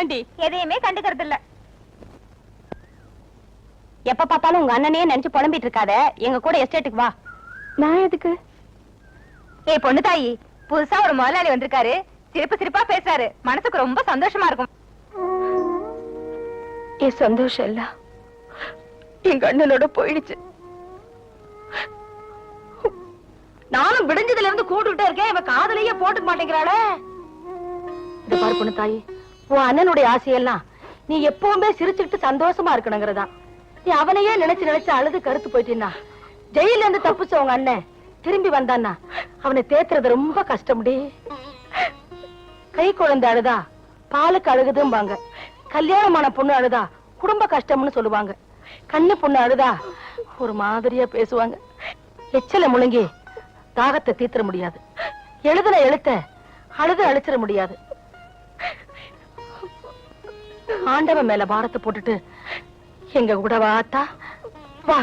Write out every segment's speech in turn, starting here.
தாண்டி எதையுமே கண்டுக்கிறது இல்ல. எப்ப பார்த்தாலும் உங்க அண்ணனே நினைச்சு புலம்பிட்டு இருக்காத, எங்க கூட எஸ்டேட்டுக்கு வா. நான் எதுக்கு? ஏய் பொண்ணு தாயி, புதுசா ஒரு முதலாளி வந்திருக்காரு, சிரிப்பு சிரிப்பா பேசுறாரு, மனசுக்கு ரொம்ப சந்தோஷமா இருக்கும். என் சந்தோஷம் இல்ல எங்க அண்ணனோட போயிடுச்சு. நானும் விடிஞ்சதுல இருந்து கூட்டுக்கிட்டே இருக்கேன், இவ காதலையே போட்டுக்க மாட்டேங்கிறாளே. இந்த பாரு பொண்ணு தாயி, உன் அண்ணனுடைய ஆசையெல்லாம் நீ எப்பவுமே சிரிச்சுக்கிட்டு சந்தோஷமா இருக்கணுங்கிறதா. நீ அவனையே நினைச்சு நினைச்சு அழுது கருத்து போயிட்டீன்னா, ஜெயில இருந்து தப்பிச்ச உங்க அண்ணன் திரும்பி வந்தான்னா அவனை தேத்துறது ரொம்ப கஷ்டம்டி. கை குழந்தை அழுதா பாலுக்கு அழுகுதும்பாங்க, கல்யாணமான பொண்ணு அழுதா குடும்ப கஷ்டம்னு சொல்லுவாங்க, கண்ணு பொண்ணு அழுதா ஒரு மாதிரியா பேசுவாங்க. எச்சல முழுங்கி தாகத்தை தீர்த்திட முடியாது, எழுதுன எழுத்த அழுது அழிச்சிட முடியாது. ஆண்டவன் மேல பாரத்தை போட்டுட்டு எங்க கூட வாத்தா வா.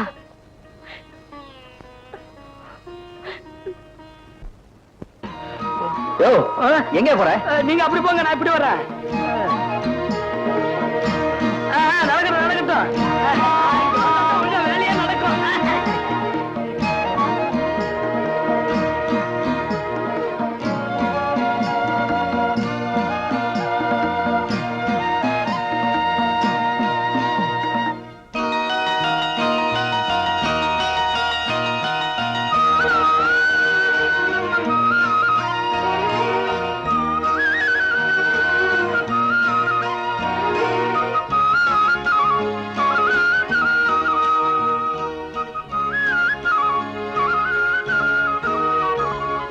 எங்க போற? நீங்க அப்படி போங்க, நான் இப்படி வரேன். நடக்கட்டும் வேலையா நடக்கும்.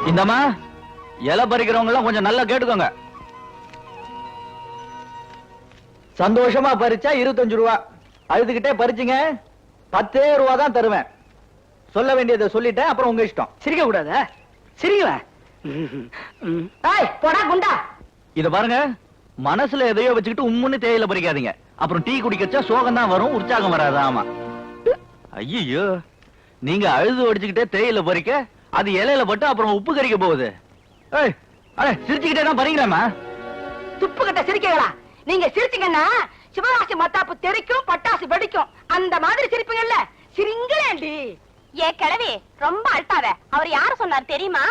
இந்தம்மா, இலை பறிக்கிறவங்க எல்லாம் கொஞ்சம் நல்லா கேட்டுக்கோங்க. சந்தோஷமா பறிச்சா 25 ரூபா, அழுதுகிட்டே பறிச்சிங்க 10 ரூபா தான் தருவேன். சொல்ல வேண்டியதை சொல்லிட்டேன், அப்புறம் உங்க இஷ்டம். சிரிக்க கூடாத, சிரிங்களேன். போடா குண்டா. இத பாருங்க, மனசுல எதையோ வச்சுக்கிட்டு உம்முன்னு தேயில பறிக்காதீங்க, அப்புறம் டீ குடிக்கச்சா சோகம் தான் வரும், உற்சாகம் வராது. ஆமா. ஐயோ, நீங்க அழுது ஒடிச்சுக்கிட்டே தேயில பறிக்க அது இலையில பட்டு அப்புறம் உப்பு கறிக்க போகுது. சிரிச்சுக்கிட்டே தான் பறிக்கலாமா? துப்பு கட்ட சிரிக்கங்களா? நீங்க சிரிச்சீங்கன்னா சிவராசி மத்தாப்பு தெரிக்கும், பட்டாசு வெடிக்கும். அந்த மாதிரி சிரிப்பீங்கல்ல, சிரிங்களேண்டி. ஏ கிழவி, ரொம்ப அழ்த்தாத. அவர் யார சொன்னார் தெரியுமா?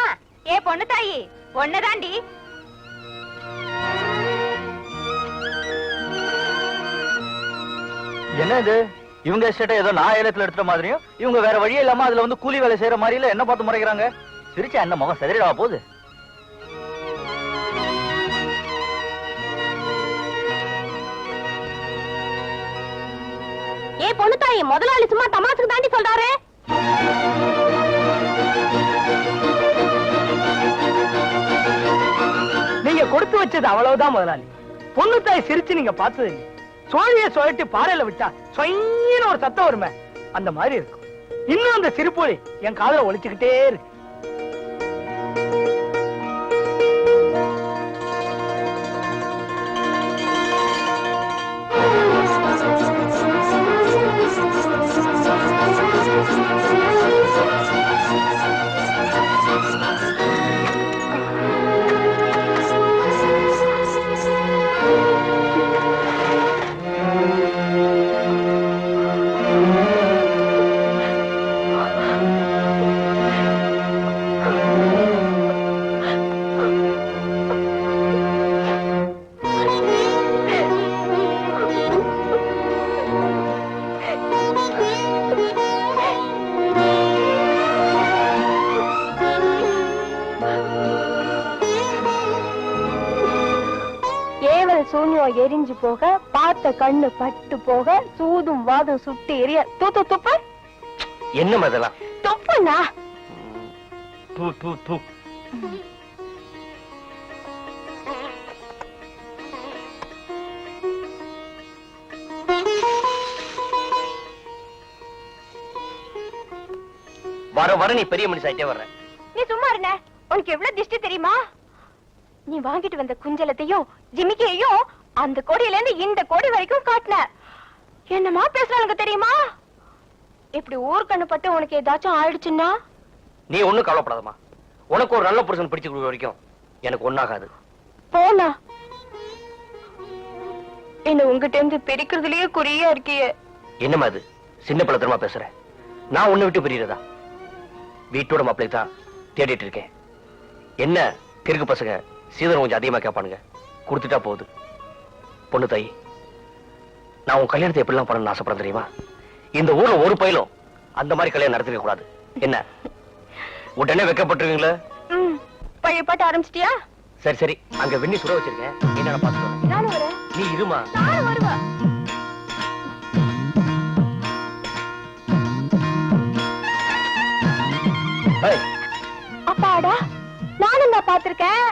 ஏ பொண்ணு தாயி, ஒண்ணுதாண்டி. என்ன இது? இவங்க எஸ்டேட்டை ஏதோ நான் ஏலத்துல எடுத்த மாதிரியும், இவங்க வேற வழியே இல்லாம அதுல வந்து கூலி வேலை செய்யற மாதிரி இல்ல. என்ன பார்த்து முறைக்கிறாங்க? சிரிச்சா என்ன முகம் செதறிடா போகுது? ஏ பொண்ணு தாயி, முதலாளி சும்மா தமாசுக்கு தாண்டி சொல்றாரு. நீங்க கொடுத்து வச்சது அவ்வளவுதான் முதலாளி. பொண்ணு தாய் சிரிச்சு நீங்க பார்த்தது இல்லை. சோழிய சுழட்டி பாறையில விட்டா சொயின்னு ஒரு சத்தம் வருமே, அந்த மாதிரி இருக்கும். இன்னும் அந்த சிரிப்பொலி என் காதுல ஒலிச்சுக்கிட்டே இருக்கு. சூன்யம் எரிஞ்சு போக, பார்த்த கண்ணு பட்டு போக, சூதும் வாதும் சுட்டு எரிய. தூத்து துப்பு. என்ன மதலா? துப்புண்ணா. தூ தூ தூ. வர வர நீ பெரிய மனுஷாயிட்டே வர்ற. நீ சும்மா இருந்த. உனக்கு எவ்வளவு திஷ்டி தெரியுமா? நீ வாங்கிட்டு வந்த குஞ்சலத்தையும் ஜிமிக்கையும் அந்த கோடியில இருந்து இந்த கோடி வரைக்கும் காட்டின. என்னமா பேசுறாங்க தெரியுமா? இப்படி ஊர்க்கண்ணு பட்டு உனக்கு ஏதாச்சும் ஆயிடுச்சுன்னா? நீ ஒண்ணும் கவலைப்படாதமா. உனக்கு ஒரு நல்ல புருஷன் பிடிச்சு கொடுக்குற வரைக்கும் எனக்கு ஒண்ணாகாது. போனா என்ன உங்ககிட்ட இருந்து பிரிக்கிறதுலயே குறியா இருக்கியே. என்னமா அது சின்ன பழத்தனமா பேசுற? நான் உன்னை விட்டு பிரியறதா? வீட்டோட மாப்பிள்ளை தான் தேடிட்டு இருக்கேன். என்ன கிறுக்கு பசங்க சீதனம் கொஞ்சம் அதிகமா கேட்பானுங்க, கொடுத்துட்டா போகுது. பொண்ணு தாயி, நான் உன் கல்யாணத்தை எப்படிலாம் பண்ணணும்னு ஆசைப்படுறேன் தெரியுமா? இந்த ஊர்ல ஒரு பயிலும் அந்த மாதிரி கல்யாணம் நடத்திக்க கூடாது. என்ன உடனே வைக்கப்பட்டுருவீங்களா? பழைய பாட்டு ஆரம்பிச்சிட்டியா? சரி சரி, அங்க வெண்ணி சுட வச்சிருக்கேன், என்ன பாத்துக்கோ. நானும் வரேன். நீ இருமா. நானும் வருவா. அப்பாடா, நானும் தான் பாத்திருக்கேன்.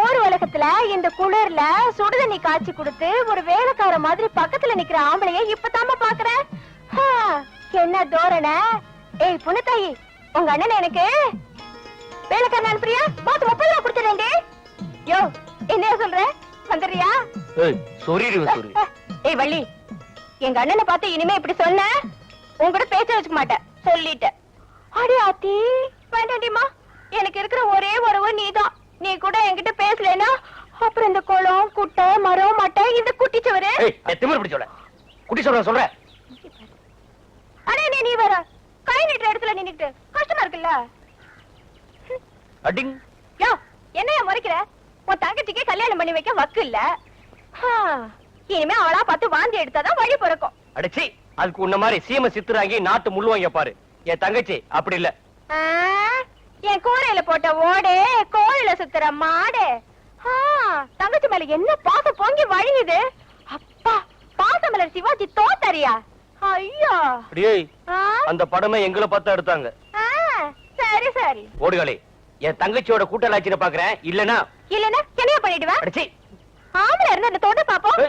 ஒரு உலகத்துல இந்த குளிர்ல சுடுதண்ணி காய்ச்சி கொடுத்து ஒரு வேலைக்கார மாதிரி பக்கத்துல நிக்கிற ஆம்பளைய இப்பதாம பாக்குறேன். என்ன தோரணை. ஏய் புனத்தாயி, உங்க அண்ணன் எனக்கு வேலைக்காரன் அனுப்புறியா? மாத்து 30 ரூபா கொடுத்துறேன். யோ, என்ன சொல்ற? வந்துடுறியா? ஏய் வள்ளி, எங்க அண்ணனை பார்த்து இனிமே இப்படி சொன்ன உங்ககிட்ட பேச்ச வச்சுக்க மாட்டேன், சொல்லிட்டேன். அடி ஆத்தி, வேண்டாண்டிமா, எனக்கு இருக்கிற ஒரே உறவு நீதான். நீ கூட என்கிட்ட பேசலனா அப்புறம் இந்த குளம் குட்டை மரம் மட்டை இந்த குட்டிச்சவரு. திமிரு பிடிச்சோட குட்டி சொல்ற. அடே நீ வர கை நீட்டுற இடத்துல நின்னுட்டு கஷ்டமா இருக்குல்ல? அடிங். யோ, என்னைய முறைக்கிற? உன் தங்கச்சிக்கே கல்யாணம் பண்ணி வைக்க வக்கு இல்ல. இனிமே அவளா பார்த்து வாந்தி எடுத்தாதான் வழி பிறக்கும். அடிச்சி, அதுக்கு உன்ன மாதிரி சீம சித்துறாங்கி நாட்டு முள்ளுவாங்க பாரு. என் தங்கச்சி அப்படி இல்ல. என் கூரையில போட்ட ஓடே கோயில சுத்துற மாடே. தங்கச்சி மேல என்ன பாசம் பொங்கி வழியுது. அப்பா, பாசமலர் சிவாஜி தோத்தறியா? ஐயோ, அந்த படமே எங்களை பார்த்தா எடுத்தாங்க. சரி சரி ஓடுகளே, என் தங்கச்சியோட கூட்டலாச்சின பாக்குறேன். இல்லனா என்னைய பண்ணிடுவேன். அடிச்சி, ஆம்பளை இருந்தா அந்த தொட பாப்போம்.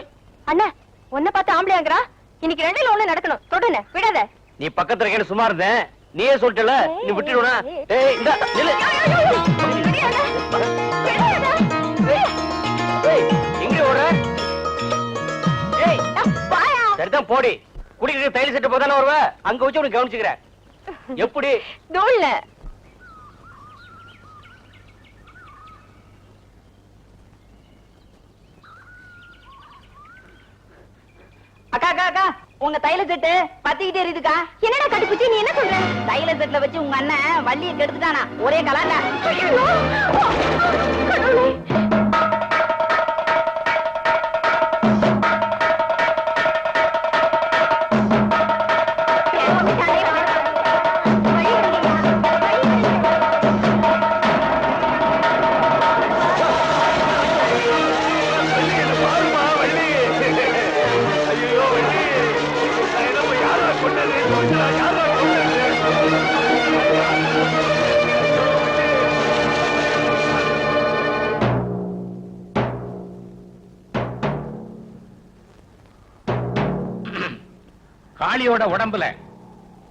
அண்ணா, உன்னை பார்த்து ஆம்பளையாங்கறா. இன்னைக்கு 2ல 1 நடக்கணும். தொடுன விடாத. நீ பக்கத்துல இருக்கேன்னு சும்மா இருந்தேன், நீயே சொல்லிட்டல, நீ விட்டுடுனா? ஏய் இந்த நில்லு. எங்க ஓடுற? ஏய் வாயா. சரிதான் போடி. குடிக்கிற தைல செட்டு போதானே வருவ, அங்க வச்சு உனக்கு கவனிச்சுக்கிறேன். எப்படி தூள்ல அக்கா அக்கா அக்கா, உங்க தைல செட்டு பத்திக்கிட்டே இருக்குக்கா. என்னடா கட்டிப்புச்சி, நீ என்ன சொல்ற? தைல செட்ல வச்சு உங்க அண்ணன் வள்ளியை கெடுத்துட்டானா, ஒரே கலாண்டா. காளியோட உடம்புல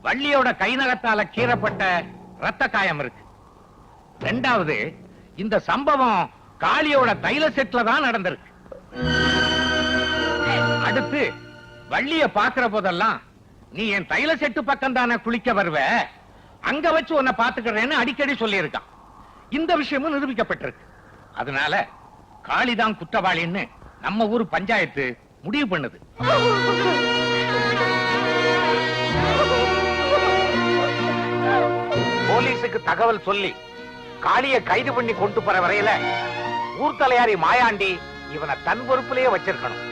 வள்ளியோட கை நகத்தால கீறப்பட்ட ரத்த காயம் இருக்கு. 2வது, இந்த சம்பவம் காளியோட தைல செட்ல தான் நடந்திருக்கு. அடுத்து, வள்ளிய பாக்குற போதெல்லாம் நீ என் தைல செட்டு பக்கம் தானே குளிக்க வருவ, அங்க வச்சு உன்னை பாத்துக்கிறேன்னு அடிக்கடி சொல்லி இருக்கான். இந்த விஷயமும் நிரூபிக்கப்பட்டிருக்கு. அதனால காளிதான் குற்றவாளின்னு நம்ம ஊர் பஞ்சாயத்து முடிவு பண்ணுது. போலீஸுக்கு தகவல் சொல்லி காளிய கைது பண்ணி கொண்டு போற வரையில ஊர் தலையாரி மாயாண்டி இவனை தன் பொறுப்பிலேயே வச்சிருக்கணும்.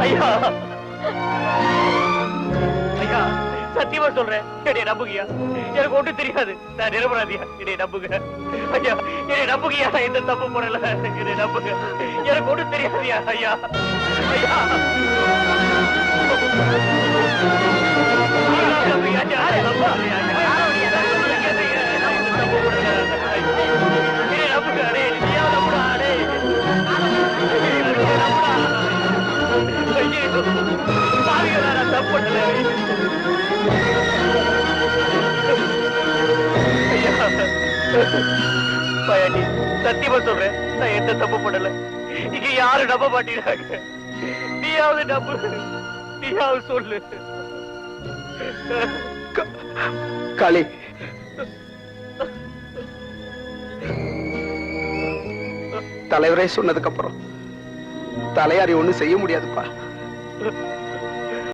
ஐயா, ஐயா, சத்தியமா சொல்றேன், என்னை நம்புகியா? எனக்கு ஒன்றும் தெரியாது, நான் நிரபராதியா, என்னை நம்புங்க ஐயா, என்னை நம்புகியா, எந்த தப்பு பண்ணல, என்னை நம்புங்க, எனக்கு ஒன்றும் தெரியாதியா ஐயா. ஐயா, சத்தியமா சொல்றேன், நான் எந்த தப்பு பண்ணல, இங்க யாரும் நம்ப மாட்டேங்கிறாங்க. நீயாவது நம்பு, நீயாவது சொல்லு. காளி, தலைவரே சொன்னதுக்கு அப்புறம் தலையாரி ஒண்ணும் செய்ய முடியாதுப்பா.